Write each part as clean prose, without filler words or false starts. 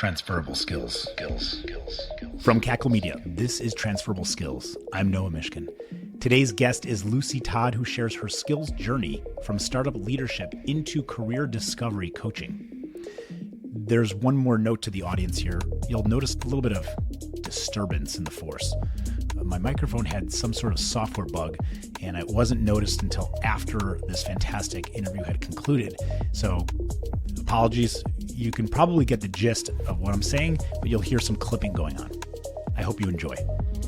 Transferable skills. From Cackle Media, this is Transferable Skills. I'm Noah Mishkin. Today's guest is Lucy Todd, who shares her skills journey from startup leadership into career discovery coaching. There's one more note to the audience here. You'll notice a little bit of disturbance in the force. My microphone had some sort of software bug, and it wasn't noticed until after this fantastic interview had concluded. So apologies. You can probably get the gist of what I'm saying, but you'll hear some clipping going on. I hope you enjoy.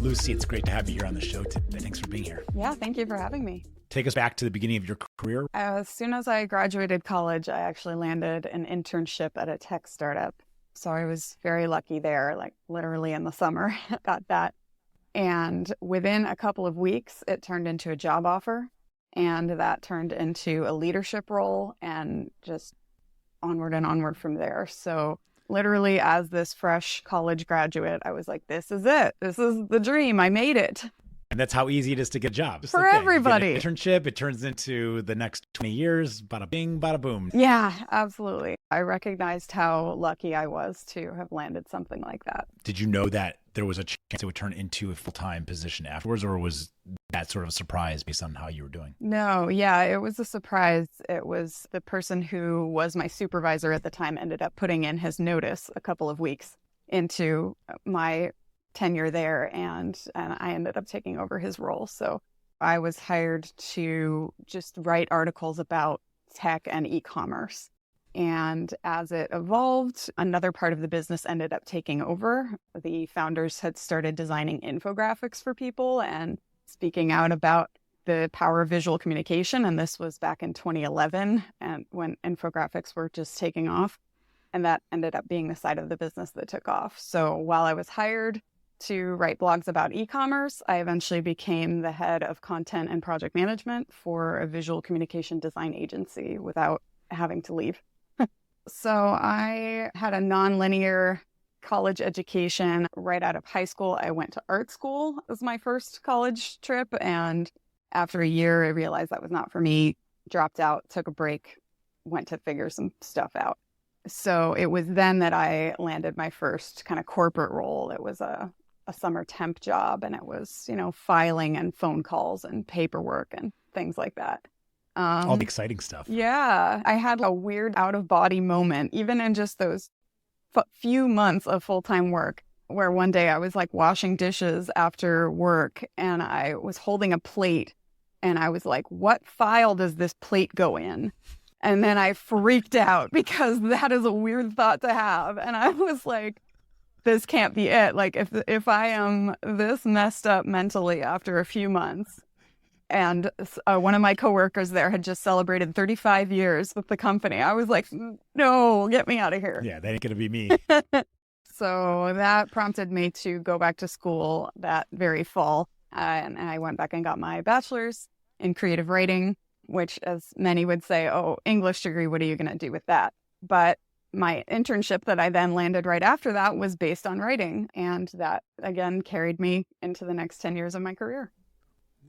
Lucy, it's great to have you here on the show today. Thanks for being here. Yeah, thank you for having me. Take us back to the beginning of your career. As soon as I graduated college, I actually landed an internship at a tech startup. So I was very lucky there, like literally in the summer, got that. And within a couple of weeks, it turned into a job offer. And that turned into a leadership role and just onward and onward from there. So literally as this fresh college graduate, I was like, this is it. This is the dream. I made it. And that's how easy it is to get a job. Just For everybody. You get an internship, it turns into the next 20 years, bada bing, bada boom. Yeah, absolutely. I recognized how lucky I was to have landed something like that. Did you know that there was a chance it would turn into a full-time position afterwards, or was that sort of a surprise based on how you were doing? No, yeah, it was a surprise. It was the person who was my supervisor at the time ended up putting in his notice a couple of weeks into my tenure there, and I ended up taking over his role. So I was hired to just write articles about tech and e-commerce. And as it evolved, another part of the business ended up taking over. The founders had started designing infographics for people and speaking out about the power of visual communication. And this was back in 2011, and when infographics were just taking off. And that ended up being the side of the business that took off. So while I was hired to write blogs about e-commerce, I eventually became the head of content and project management for a visual communication design agency without having to leave. So I had a nonlinear college education. Right out of high school, I went to art school as my first college trip. And after a year, I realized that was not for me, dropped out, took a break, went to figure some stuff out. So it was then that I landed my first kind of corporate role. It was a summer temp job, and it was, filing and phone calls and paperwork and things like that. All the exciting stuff. Yeah. I had a weird out-of-body moment, even in just those few months of full-time work, where one day I was like washing dishes after work, and I was holding a plate, and I was like, what file does this plate go in? And then I freaked out because that is a weird thought to have. And I was like, this can't be it. Like, if I am this messed up mentally after a few months, and one of my coworkers there had just celebrated 35 years with the company, I was like, no, get me out of here. Yeah, that ain't going to be me. So that prompted me to go back to school that very fall. And I went back and got my bachelor's in creative writing, which, as many would say, oh, English degree, what are you going to do with that? But my internship that I then landed right after that was based on writing. And that, again, carried me into the next 10 years of my career.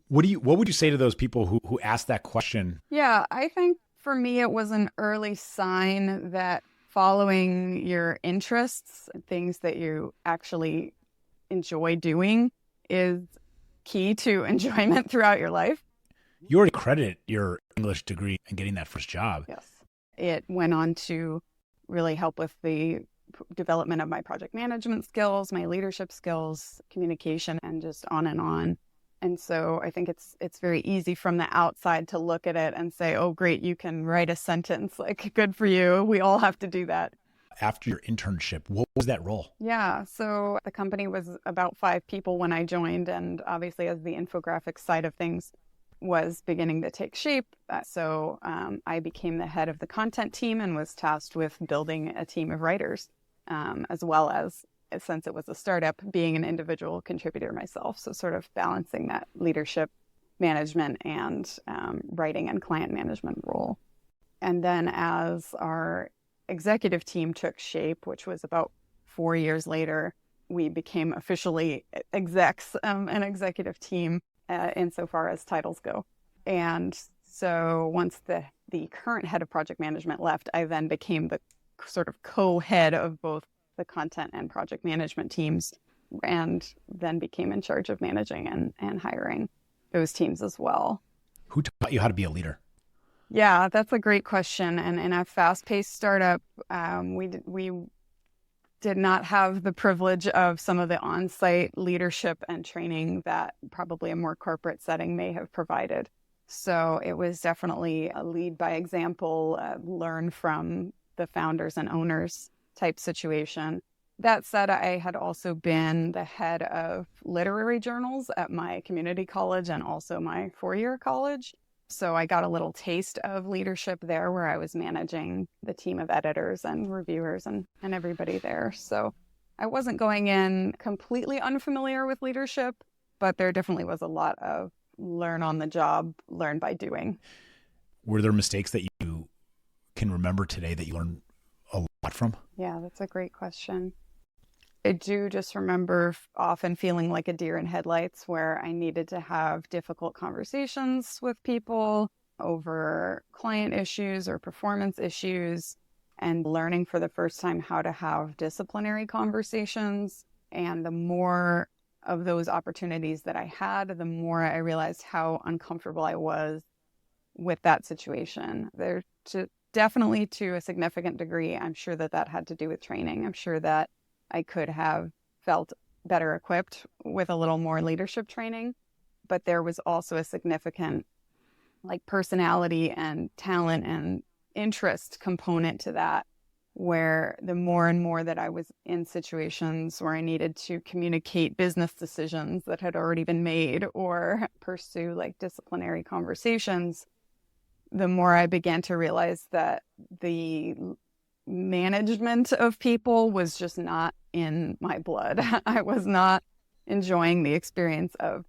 What would you say to those people who ask that question? Yeah, I think for me, it was an early sign that following your interests, things that you actually enjoy doing, is key to enjoyment throughout your life. You already credited your English degree in getting that first job. Yes. It went on to really help with the development of my project management skills, my leadership skills, communication, and just on and on. And so I think it's very easy from the outside to look at it and say, oh, great, you can write a sentence. Like, good for you. We all have to do that. After your internship, what was that role? Yeah, so the company was about 5 people when I joined. And obviously, as the infographics side of things was beginning to take shape, so I became the head of the content team and was tasked with building a team of writers, as well as, since it was a startup, being an individual contributor myself. So sort of balancing that leadership, management, and writing and client management role. And then as our executive team took shape, which was about 4 years later, we became officially execs, an executive team insofar as titles go. And so once the current head of project management left, I then became the sort of co-head of both the content and project management teams, and then became in charge of managing and hiring those teams as well. Who taught you how to be a leader? Yeah, that's a great question. And in a fast-paced startup, we did not have the privilege of some of the on-site leadership and training that probably a more corporate setting may have provided. So it was definitely a lead by example, learn from the founders and owners type situation. That said, I had also been the head of literary journals at my community college and also my four-year college. So I got a little taste of leadership there, where I was managing the team of editors and reviewers and everybody there. So I wasn't going in completely unfamiliar with leadership, but there definitely was a lot of learn on the job, learn by doing. Were there mistakes that you can remember today that you learned a lot from? Yeah, that's a great question. I do just remember often feeling like a deer in headlights, where I needed to have difficult conversations with people over client issues or performance issues, and learning for the first time how to have disciplinary conversations. And the more of those opportunities that I had, the more I realized how uncomfortable I was with that situation. Definitely to a significant degree, I'm sure that had to do with training. I'm sure that I could have felt better equipped with a little more leadership training, but there was also a significant personality and talent and interest component to that, where the more and more that I was in situations where I needed to communicate business decisions that had already been made or pursue disciplinary conversations, the more I began to realize that the management of people was just not in my blood. I was not enjoying the experience of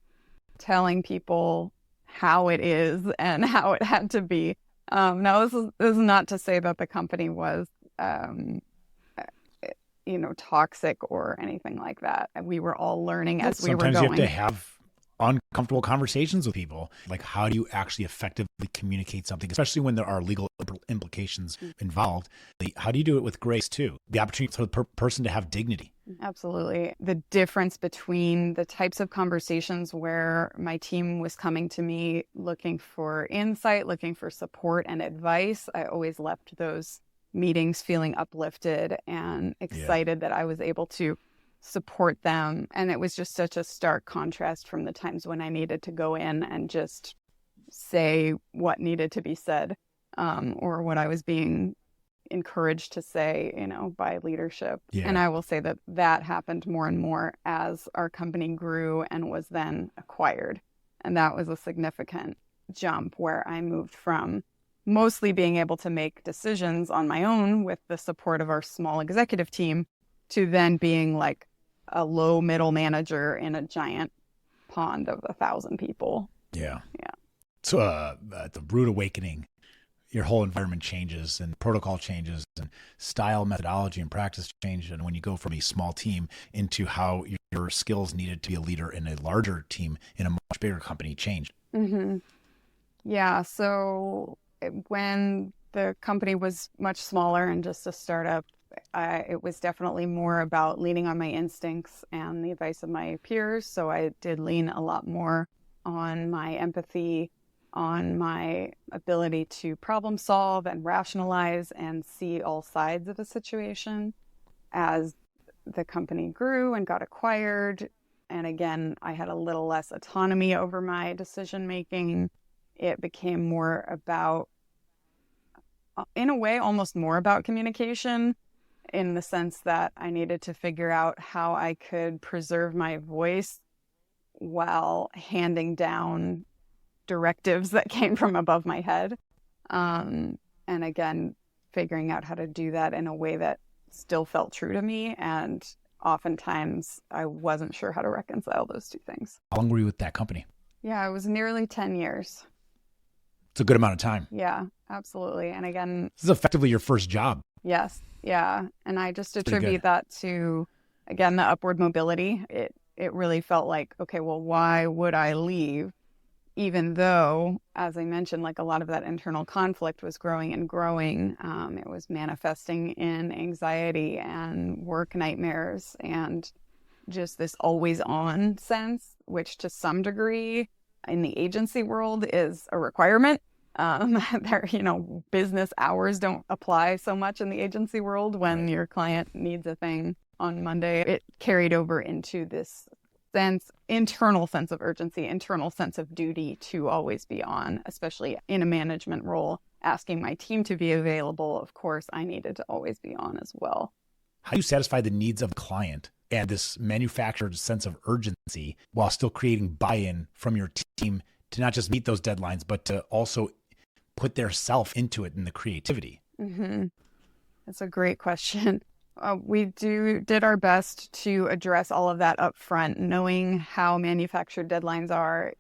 telling people how it is and how it had to be. Now, this is not to say that the company was, toxic or anything like that. We were all learning as we were going. Sometimes you have to have uncomfortable conversations with people. Like, how do you actually effectively communicate something, especially when there are legal implications involved? How do you do it with grace too? The opportunity for the person to have dignity. Absolutely. The difference between the types of conversations where my team was coming to me looking for insight, looking for support and advice, I always left those meetings feeling uplifted and excited that I was able to support them. And it was just such a stark contrast from the times when I needed to go in and just say what needed to be said, or what I was being encouraged to say, by leadership. Yeah. And I will say that happened more and more as our company grew and was then acquired. And that was a significant jump, where I moved from mostly being able to make decisions on my own with the support of our small executive team to then being like a low middle manager in a giant pond of 1,000 people. Yeah. So at the rude awakening, your whole environment changes and protocol changes and style, methodology, and practice change. And when you go from a small team into how your skills needed to be a leader in a larger team in a much bigger company changed. Mm-hmm. Yeah. So when the company was much smaller and just a startup, it was definitely more about leaning on my instincts and the advice of my peers. So I did lean a lot more on my empathy, on my ability to problem solve and rationalize and see all sides of a situation. As the company grew and got acquired, and again, I had a little less autonomy over my decision making, it became more about, in a way, almost more about communication, in the sense that I needed to figure out how I could preserve my voice while handing down directives that came from above my head. And again, figuring out how to do that in a way that still felt true to me. And oftentimes I wasn't sure how to reconcile those two things. How long were you with that company? Yeah, it was nearly 10 years. It's a good amount of time. Yeah, absolutely. And again, this is effectively your first job. Yes. Yeah. And I just attribute that to, again, the upward mobility. It really felt like, okay, well, why would I leave even though, as I mentioned, like a lot of that internal conflict was growing and growing, it was manifesting in anxiety and work nightmares and just this always on sense, which to some degree in the agency world is a requirement. Business hours don't apply so much in the agency world when your client needs a thing on Monday. It carried over into this internal sense of urgency, internal sense of duty to always be on, especially in a management role, asking my team to be available. Of course, I needed to always be on as well. How do you satisfy the needs of a client and this manufactured sense of urgency while still creating buy-in from your team to not just meet those deadlines, but to also put their self into it and the creativity? Mm-hmm. That's a great question. We did our best to address all of that up front, knowing how manufactured deadlines are,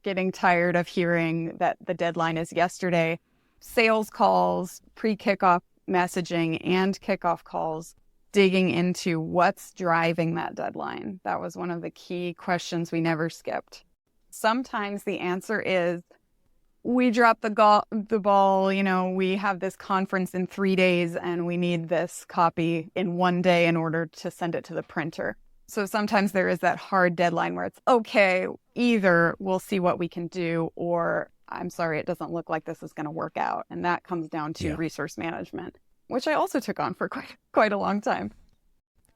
getting tired of hearing that the deadline is yesterday. Sales calls, pre-kickoff messaging, and kickoff calls, digging into what's driving that deadline. That was one of the key questions we never skipped. Sometimes the answer is, we dropped the ball, we have this conference in 3 days and we need this copy in 1 day in order to send it to the printer. So sometimes there is that hard deadline where it's, okay, either we'll see what we can do, or I'm sorry, it doesn't look like this is going to work out. And that comes down to resource management, which I also took on for quite a long time.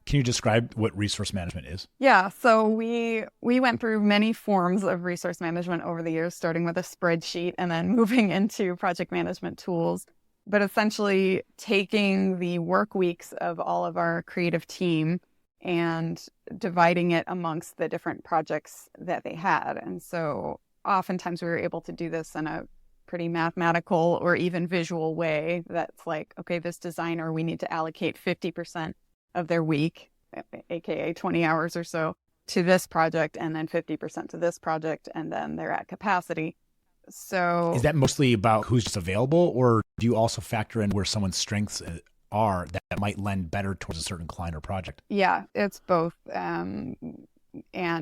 Can you describe what resource management is? Yeah, so we went through many forms of resource management over the years, starting with a spreadsheet and then moving into project management tools. But essentially taking the work weeks of all of our creative team and dividing it amongst the different projects that they had. And so oftentimes we were able to do this in a pretty mathematical or even visual way that's like, okay, this designer, we need to allocate 50% of their week, aka 20 hours or so, to this project, and then 50% to this project, and then they're at capacity. So is that mostly about who's just available, or do you also factor in where someone's strengths are that might lend better towards a certain client or project? Yeah, it's both. And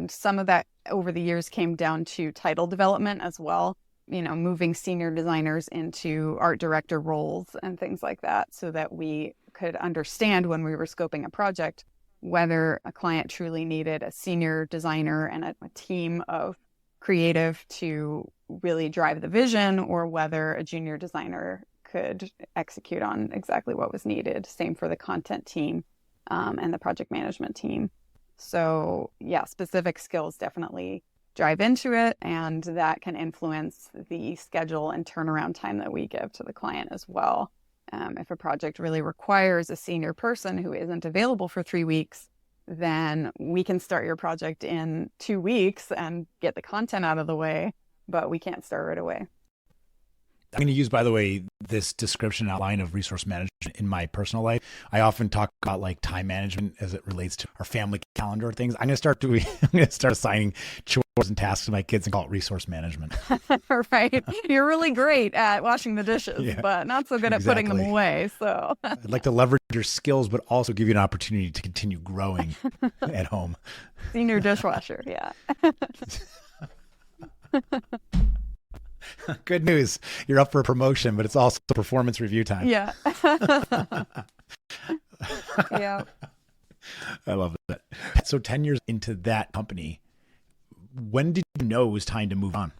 some of that over the years came down to title development as well, moving senior designers into art director roles and things like that, so that we could understand when we were scoping a project whether a client truly needed a senior designer and a team of creative to really drive the vision, or whether a junior designer could execute on exactly what was needed. Same for the content team and the project management team. So yeah, specific skills definitely drive into it, and that can influence the schedule and turnaround time that we give to the client as well. If a project really requires a senior person who isn't available for 3 weeks, then we can start your project in 2 weeks and get the content out of the way, but we can't start right away. I'm going to use, by the way, this description outline of resource management in my personal life. I often talk about like time management as it relates to our family calendar things. I'm going to start assigning chores and tasks to my kids and call it resource management. Right. You're really great at washing the dishes, but not so good at putting them away. So I'd like to leverage your skills, but also give you an opportunity to continue growing at home. Senior dishwasher. Yeah. Good news. You're up for a promotion, but it's also performance review time. Yeah. Yeah. I love that. So 10 years into that company, when did you know it was time to move on?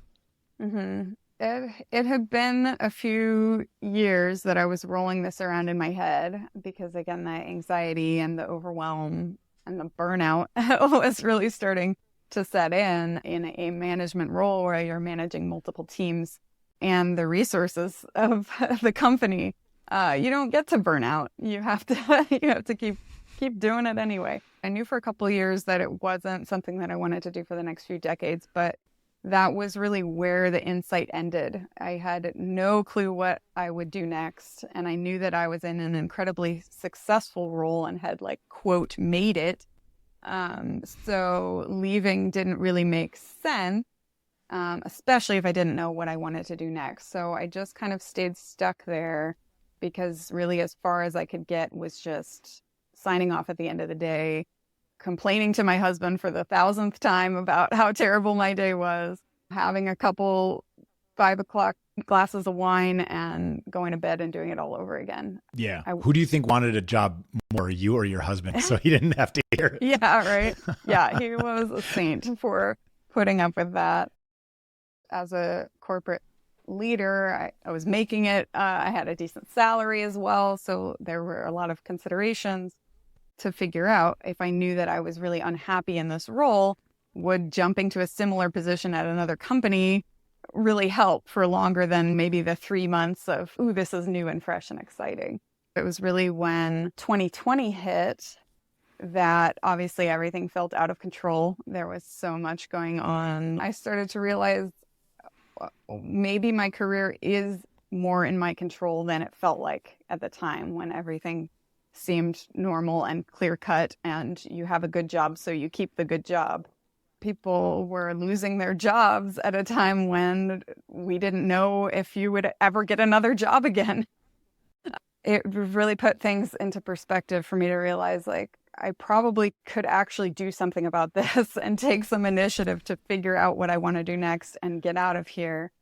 Mm-hmm. It had been a few years that I was rolling this around in my head because, again, the anxiety and the overwhelm and the burnout was really starting to set in a management role where you're managing multiple teams and the resources of the company. You don't get to burn out. You have to keep doing it anyway. I knew for a couple of years that it wasn't something that I wanted to do for the next few decades, but that was really where the insight ended. I had no clue what I would do next, and I knew that I was in an incredibly successful role and had, like, quote, made it. So leaving didn't really make sense, especially if I didn't know what I wanted to do next. So I just kind of stayed stuck there because really as far as I could get was just signing off at the end of the day, complaining to my husband for the 1,000th time about how terrible my day was, having a couple 5 o'clock glasses of wine and going to bed and doing it all over again. Yeah. Who do you think wanted a job more, you or your husband? So he didn't have to hear it. Yeah, right. Yeah, he was a saint for putting up with that. As a corporate leader, I was making it. I had a decent salary as well. So there were a lot of considerations to figure out. If I knew that I was really unhappy in this role, would jumping to a similar position at another company really help for longer than maybe the 3 months of, ooh, this is new and fresh and exciting. It was really when 2020 hit that obviously everything felt out of control. There was so much going on. I started to realize maybe my career is more in my control than it felt like at the time, when everything seemed normal and clear cut and you have a good job, so you keep the good job. People were losing their jobs at a time when we didn't know if you would ever get another job again. It really put things into perspective for me to realize, like, I probably could actually do something about this and take some initiative to figure out what I want to do next and get out of here.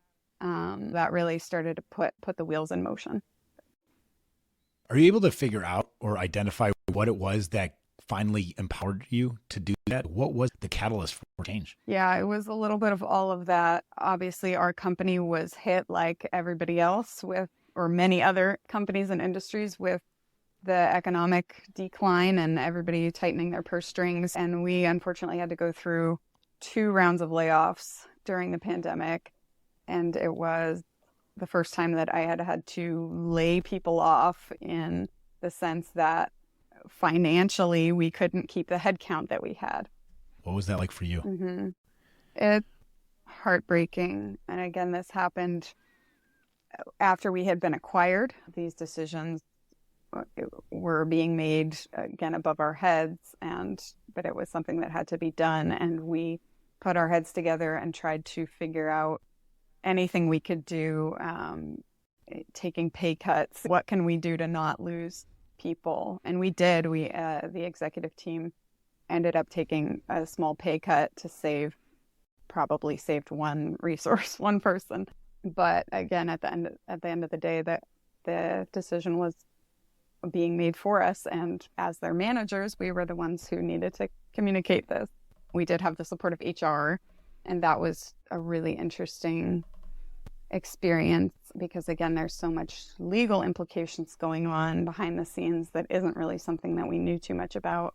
That really started to put the wheels in motion. Are you able to figure out or identify what it was that finally empowered you to do that? What was the catalyst for change? Yeah, it was a little bit of all of that. Obviously, our company was hit like everybody else or many other companies and industries, with the economic decline and everybody tightening their purse strings. And we unfortunately had to go through 2 rounds of layoffs during the pandemic. And it was the first time that I had to lay people off, in the sense that financially we couldn't keep the headcount that we had. What was that like for you? Mm-hmm. It's heartbreaking. And again, this happened after we had been acquired. These decisions were being made again above our heads, but it was something that had to be done, and we put our heads together and tried to figure out anything we could do, taking pay cuts. What can we do to not lose people? And we did. The executive team ended up taking a small pay cut to probably saved one resource, one person. But again, at the end of the day, that the decision was being made for us, and as their managers, we were the ones who needed to communicate this. We did have the support of HR, and that was a really interesting experience, because again, there's so much legal implications going on behind the scenes that isn't really something that we knew too much about,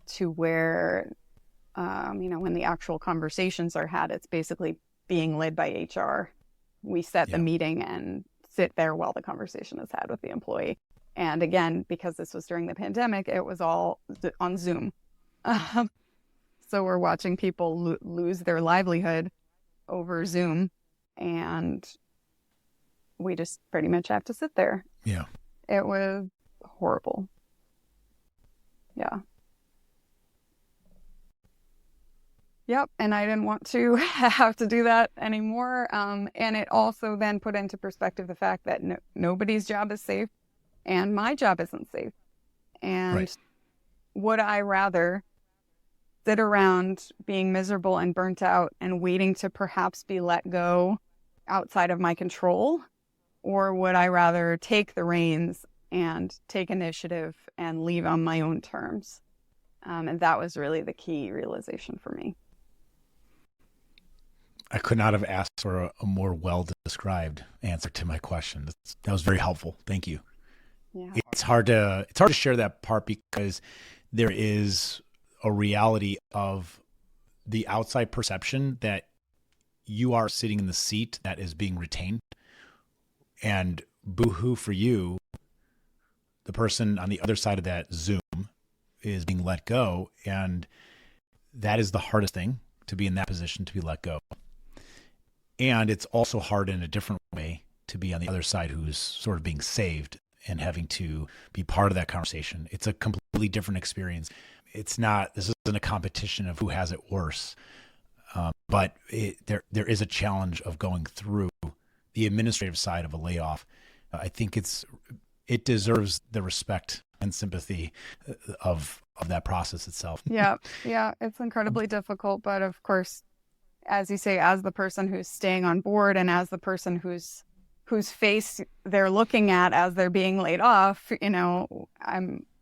to where when the actual conversations are had, it's basically being led by HR. We set the meeting and sit there while the conversation is had with the employee. And again, because this was during the pandemic, it was all on Zoom. So we're watching people lose their livelihood over Zoom, and we just pretty much have to sit there. Yeah. It was horrible. Yeah. Yep. And I didn't want to have to do that anymore. And it also then put into perspective the fact that nobody's job is safe, and my job isn't safe. And would I rather sit around being miserable and burnt out and waiting to perhaps be let go outside of my control? Or would I rather take the reins and take initiative and leave on my own terms? And that was really the key realization for me. I could not have asked for a more well-described answer to my question. That was very helpful. Thank you. Yeah. It's hard to share that part, because there is a reality of the outside perception that you are sitting in the seat that is being retained, and boo-hoo for you, the person on the other side of that Zoom is being let go. And that is the hardest thing, to be in that position, to be let go. And it's also hard in a different way to be on the other side, who's sort of being saved and having to be part of that conversation. It's a completely different experience. This isn't a competition of who has it worse. But there is a challenge of going through the administrative side of a layoff. I think it deserves the respect and sympathy of that process itself. Yeah. It's incredibly difficult, but of course, as you say, as the person who's staying on board and as the person whose face they're looking at as they're being laid off,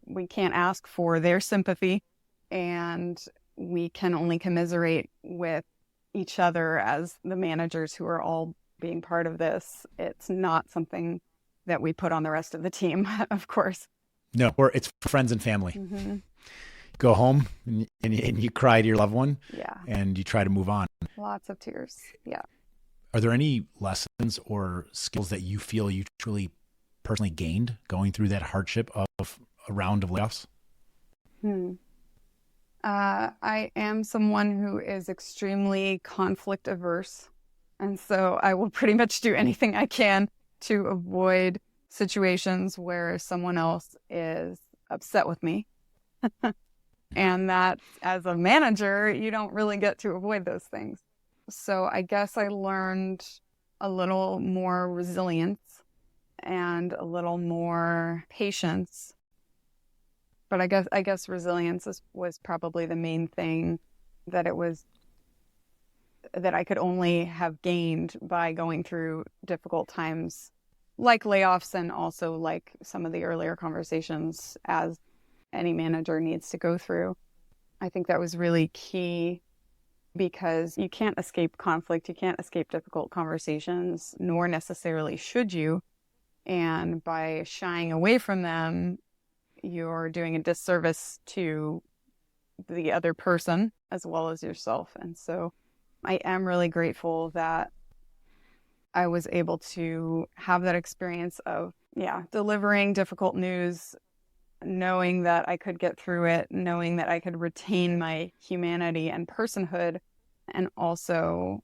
we can't ask for their sympathy, and we can only commiserate with each other as the managers who are all being part of this. It's not something that we put on the rest of the team, of course. No, or it's friends and family. Mm-hmm. Go home and you cry to your loved one. Yeah. And you try to move on. Lots of tears. Yeah. Are there any lessons or skills that you feel you truly personally gained going through that hardship of a round of layoffs? I am someone who is extremely conflict averse. And so I will pretty much do anything I can to avoid situations where someone else is upset with me. And that as a manager, you don't really get to avoid those things. So I guess I learned a little more resilience and a little more patience. But I guess resilience was probably the main thing that I could only have gained by going through difficult times like layoffs and also like some of the earlier conversations as any manager needs to go through. I think that was really key because you can't escape conflict. You can't escape difficult conversations, nor necessarily should you. And by shying away from them, you're doing a disservice to the other person as well as yourself. And so I am really grateful that I was able to have that experience of, delivering difficult news, knowing that I could get through it, knowing that I could retain my humanity and personhood, and also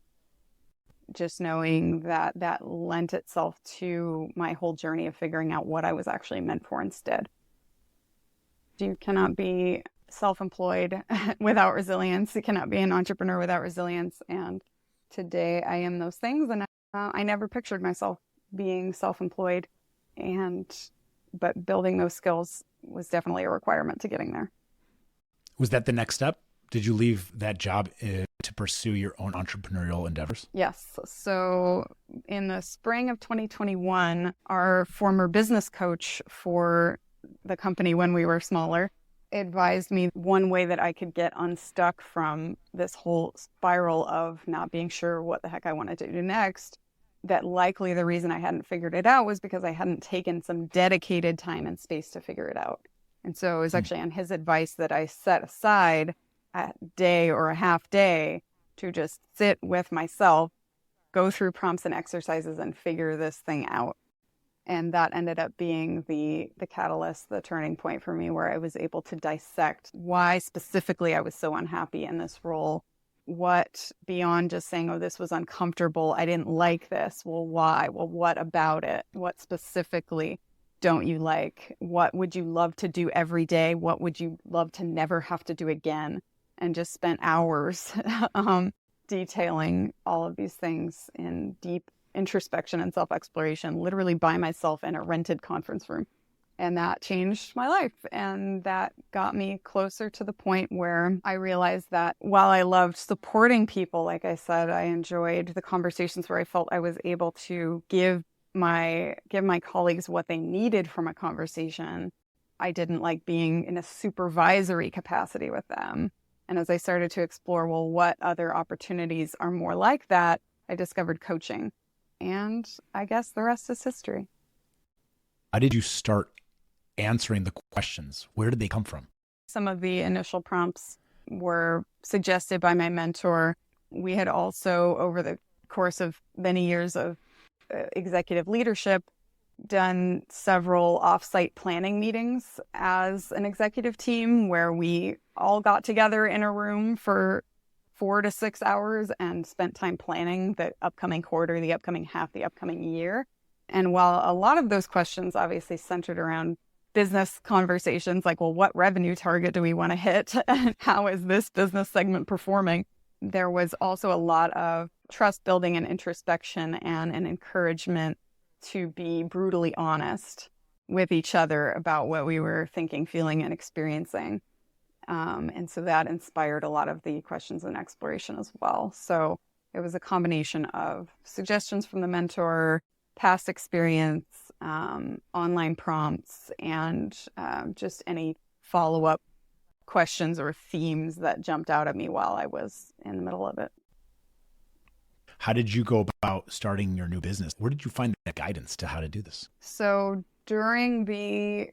just knowing that that lent itself to my whole journey of figuring out what I was actually meant for instead. You cannot be self-employed without resilience. You cannot be an entrepreneur without resilience. And today I am those things. And I never pictured myself being self-employed, but building those skills was definitely a requirement to getting there. Was that the next step? Did you leave that job to pursue your own entrepreneurial endeavors? Yes. So in the spring of 2021, our former business coach for the company when we were smaller advised me one way that I could get unstuck from this whole spiral of not being sure what the heck I wanted to do next, that likely the reason I hadn't figured it out was because I hadn't taken some dedicated time and space to figure it out. And so it was actually on his advice that I set aside a day or a half day to just sit with myself, go through prompts and exercises and figure this thing out. And that ended up being the catalyst, the turning point for me, where I was able to dissect why specifically I was so unhappy in this role. What beyond just saying, oh, this was uncomfortable, I didn't like this. Well, why? Well, what about it? What specifically don't you like? What would you love to do every day? What would you love to never have to do again? And just spent hours detailing all of these things in deep introspection and self-exploration, literally by myself in a rented conference room. And that changed my life. And that got me closer to the point where I realized that while I loved supporting people, like I said, I enjoyed the conversations where I felt I was able to give my colleagues what they needed from a conversation. I didn't like being in a supervisory capacity with them. And as I started to explore, well, what other opportunities are more like that, I discovered coaching. And I guess the rest is history. How did you start answering the questions? Where did they come from? Some of the initial prompts were suggested by my mentor. We had also, over the course of many years of executive leadership, done several offsite planning meetings as an executive team where we all got together in a room for 4 to 6 hours and spent time planning the upcoming quarter, the upcoming half, the upcoming year. And while a lot of those questions obviously centered around business conversations, like, well, what revenue target do we want to hit? And how is this business segment performing? There was also a lot of trust building and introspection and an encouragement to be brutally honest with each other about what we were thinking, feeling, and experiencing. And so that inspired a lot of the questions and exploration as well. So it was a combination of suggestions from the mentor, past experience, online prompts, and just any follow-up questions or themes that jumped out at me while I was in the middle of it. How did you go about starting your new business? Where did you find that guidance to how to do this? So during the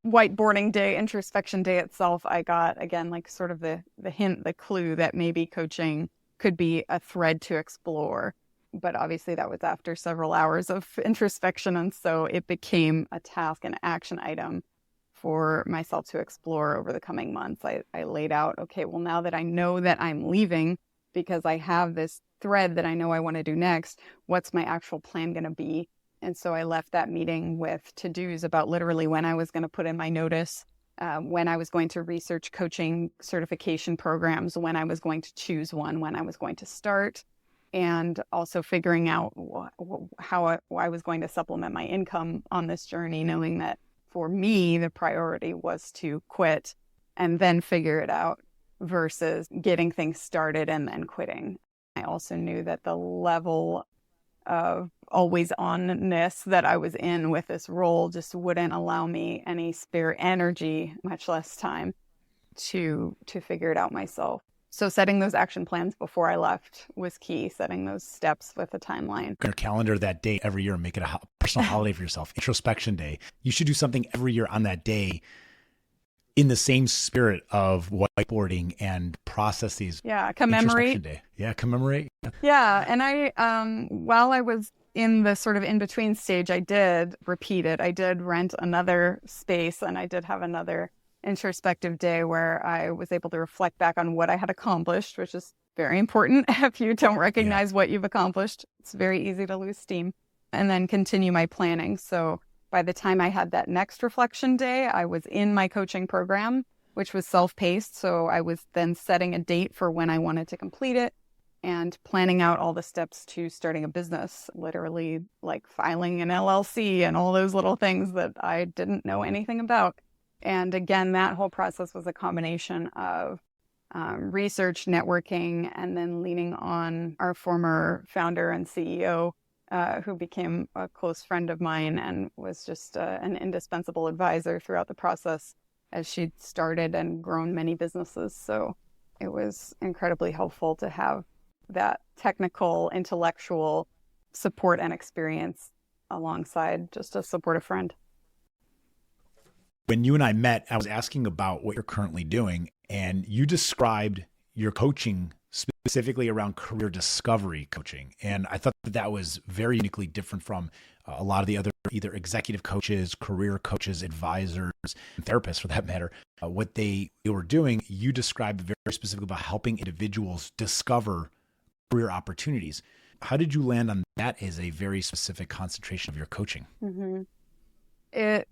whiteboarding day, introspection day itself, I got, again, like sort of the hint, the clue that maybe coaching could be a thread to explore. But obviously that was after several hours of introspection. And so it became a task, an action item for myself to explore over the coming months. I laid out, okay, well, now that I know that I'm leaving because I have this thread that I know I want to do next, what's my actual plan going to be? And so I left that meeting with to-dos about literally when I was going to put in my notice, when I was going to research coaching certification programs, when I was going to choose one, when I was going to start, and also figuring out how I was going to supplement my income on this journey, knowing that for me, the priority was to quit and then figure it out versus getting things started and then quitting. I also knew that the level of always onness that I was in with this role just wouldn't allow me any spare energy, much less time, to figure it out myself. So setting those action plans before I left was key, setting those steps with a timeline. Your calendar that day every year, make it a personal holiday for yourself. Introspection day. You should do something every year on that day in the same spirit of whiteboarding and process these. Yeah, commemorate. Day. Yeah, commemorate. Yeah, and I, while I was in the sort of in-between stage, I did repeat it. I did rent another space, and I did have another introspective day where I was able to reflect back on what I had accomplished, which is very important. If you don't recognize what you've accomplished, it's very easy to lose steam, and then continue my planning. So by the time I had that next reflection day, I was in my coaching program, which was self-paced. So I was then setting a date for when I wanted to complete it and planning out all the steps to starting a business, literally like filing an LLC and all those little things that I didn't know anything about. And again, that whole process was a combination of research, networking, and then leaning on our former founder and CEO, who became a close friend of mine and was just an indispensable advisor throughout the process as she'd started and grown many businesses. So it was incredibly helpful to have that technical, intellectual support and experience alongside just a supportive friend. When you and I met, I was asking about what you're currently doing, and you described your coaching specifically around career discovery coaching. And I thought that was very uniquely different from a lot of the other either executive coaches, career coaches, advisors, and therapists for that matter. What they were doing, you described very specifically about helping individuals discover career opportunities. How did you land on that as a very specific concentration of your coaching? Mm-hmm. It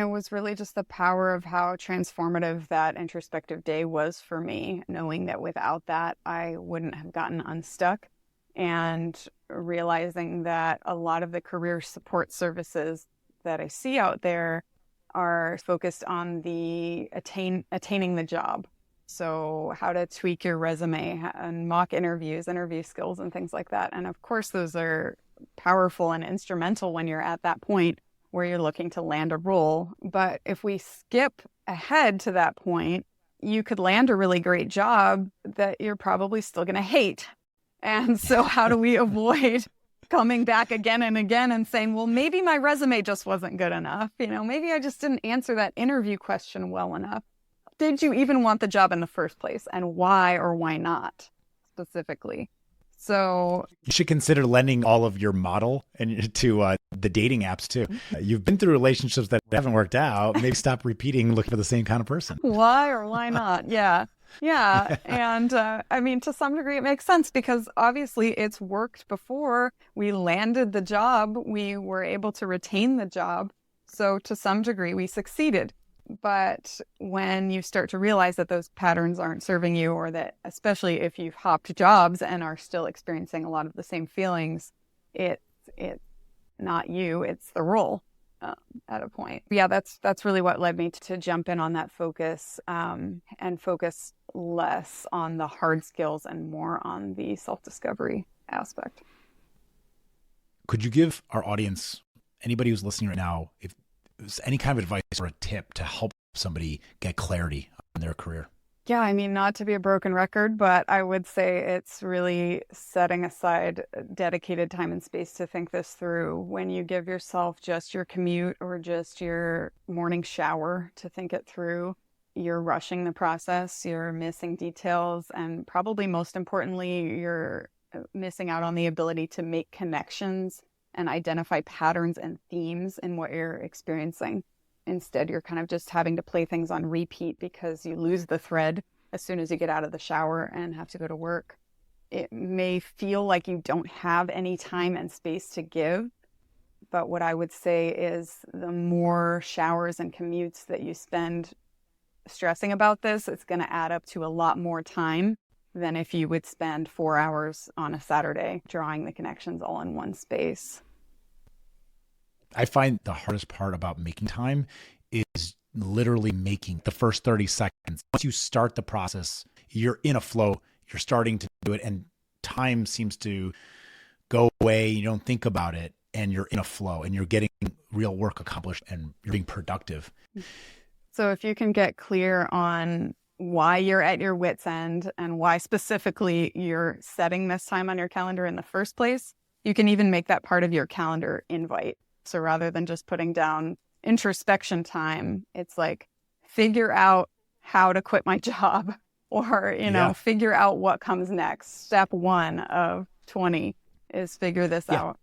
was really just the power of how transformative that introspective day was for me, knowing that without that, I wouldn't have gotten unstuck, and realizing that a lot of the career support services that I see out there are focused on the attaining the job. So how to tweak your resume and mock interviews, interview skills, and things like that. And of course, those are powerful and instrumental when you're at that point where you're looking to land a role. But if we skip ahead to that point, you could land a really great job that you're probably still going to hate. And so how do we avoid coming back again and again and saying, well, maybe my resume just wasn't good enough. Maybe I just didn't answer that interview question well enough. Did you even want the job in the first place? And why or why not specifically? So you should consider lending all of your model and to the dating apps too. You've been through relationships that haven't worked out. Maybe stop repeating, looking for the same kind of person. Why or why not? Yeah. And to some degree, it makes sense because obviously it's worked before. We landed the job. We were able to retain the job. So to some degree, we succeeded. But when you start to realize that those patterns aren't serving you, or that especially if you've hopped jobs and are still experiencing a lot of the same feelings, it's not you, it's the role at a point. Yeah, that's really what led me to jump in on that focus and focus less on the hard skills and more on the self-discovery aspect. Could you give our audience, anybody who's listening right now, if there's any kind of advice or a tip to help somebody get clarity on their career? Yeah, I mean, not to be a broken record, but I would say it's really setting aside dedicated time and space to think this through. When you give yourself just your commute or just your morning shower to think it through, you're rushing the process, you're missing details, and probably most importantly, you're missing out on the ability to make connections and identify patterns and themes in what you're experiencing. Instead, you're kind of just having to play things on repeat because you lose the thread as soon as you get out of the shower and have to go to work. It may feel like you don't have any time and space to give, but what I would say is the more showers and commutes that you spend stressing about this, it's going to add up to a lot more time than if you would spend 4 hours on a Saturday drawing the connections all in one space. I find the hardest part about making time is literally making the first 30 seconds. Once you start the process, you're in a flow, you're starting to do it, and time seems to go away. You don't think about it, and you're in a flow, and you're getting real work accomplished, and you're being productive. So if you can get clear on why you're at your wit's end and why specifically you're setting this time on your calendar in the first place, you can even make that part of your calendar invite. So rather than just putting down introspection time, it's like figure out how to quit my job or, figure out what comes next. Step 1 of 20 is figure this out.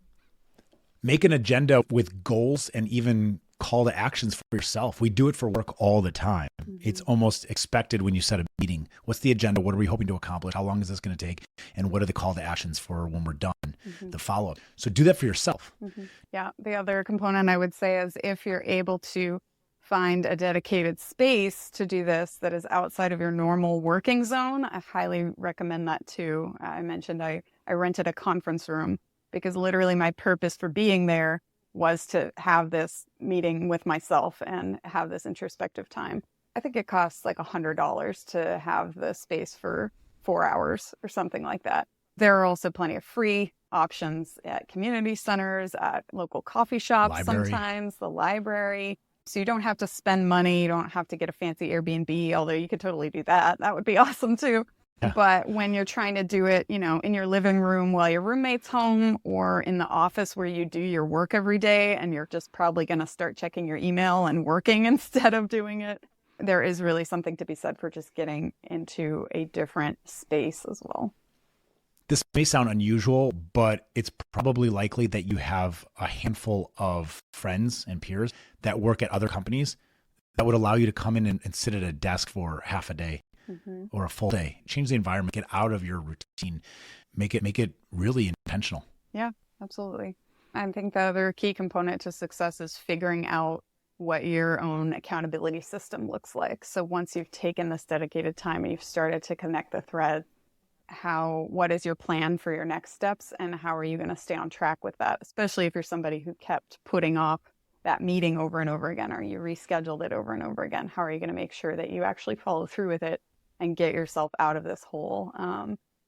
Make an agenda with goals and even call to actions for yourself. We do it for work all the time. Mm-hmm. It's almost expected when you set a meeting. What's the agenda? What are we hoping to accomplish? How long is this going to take? And what are the call to actions for when we're done? Mm-hmm. The follow-up. So do that for yourself. Mm-hmm. Yeah. The other component I would say is if you're able to find a dedicated space to do this that is outside of your normal working zone, I highly recommend that too. I mentioned I rented a conference room because literally my purpose for being there was to have this meeting with myself and have this introspective time. I think it costs like $100 to have the space for 4 hours or something like that. There are also plenty of free options at community centers, at local coffee shops, sometimes the library. So you don't have to spend money. You don't have to get a fancy Airbnb, although you could totally do that. That would be awesome too. Yeah. But when you're trying to do it, in your living room while your roommate's home or in the office where you do your work every day and you're just probably going to start checking your email and working instead of doing it, there is really something to be said for just getting into a different space as well. This may sound unusual, but it's probably likely that you have a handful of friends and peers that work at other companies that would allow you to come in and sit at a desk for half a day. Mm-hmm. Or a full day. Change the environment, get out of your routine, make it really intentional. Yeah, absolutely. I think the other key component to success is figuring out what your own accountability system looks like. So once you've taken this dedicated time and you've started to connect the thread, what is your plan for your next steps and how are you going to stay on track with that? Especially if you're somebody who kept putting off that meeting over and over again, or you rescheduled it over and over again. How are you going to make sure that you actually follow through with it and get yourself out of this hole?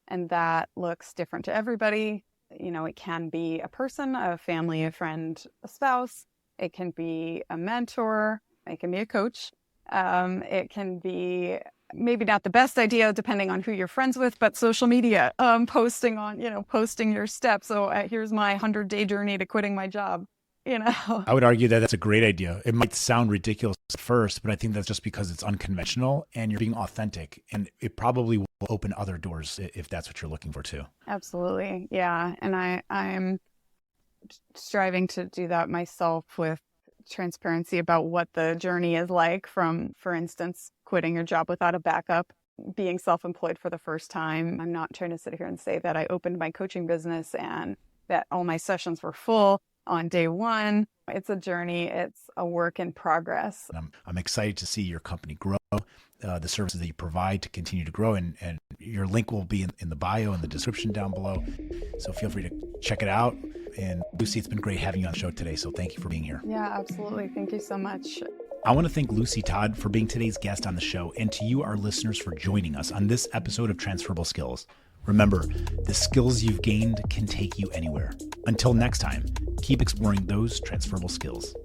And that looks different to everybody. It can be a person, a family, a friend, a spouse. It can be a mentor. It can be a coach. It can be maybe not the best idea depending on who you're friends with, but social media, posting your steps. So here's my 100-day journey to quitting my job. I would argue that that's a great idea. It might sound ridiculous at first, but I think that's just because it's unconventional and you're being authentic, and it probably will open other doors if that's what you're looking for too. Absolutely. Yeah. And I'm striving to do that myself with transparency about what the journey is like from, for instance, quitting your job without a backup, being self-employed for the first time. I'm not trying to sit here and say that I opened my coaching business and that all my sessions were full on day one. It's a journey. It's a work in progress. I'm excited to see your company grow, the services that you provide to continue to grow. And your link will be in the bio and the description down below. So feel free to check it out. And Lucy, it's been great having you on the show today. So thank you for being here. Yeah, absolutely. Thank you so much. I want to thank Lucy Todd for being today's guest on the show, and to you, our listeners, for joining us on this episode of Transferable Skills. Remember, the skills you've gained can take you anywhere. Until next time, keep exploring those transferable skills.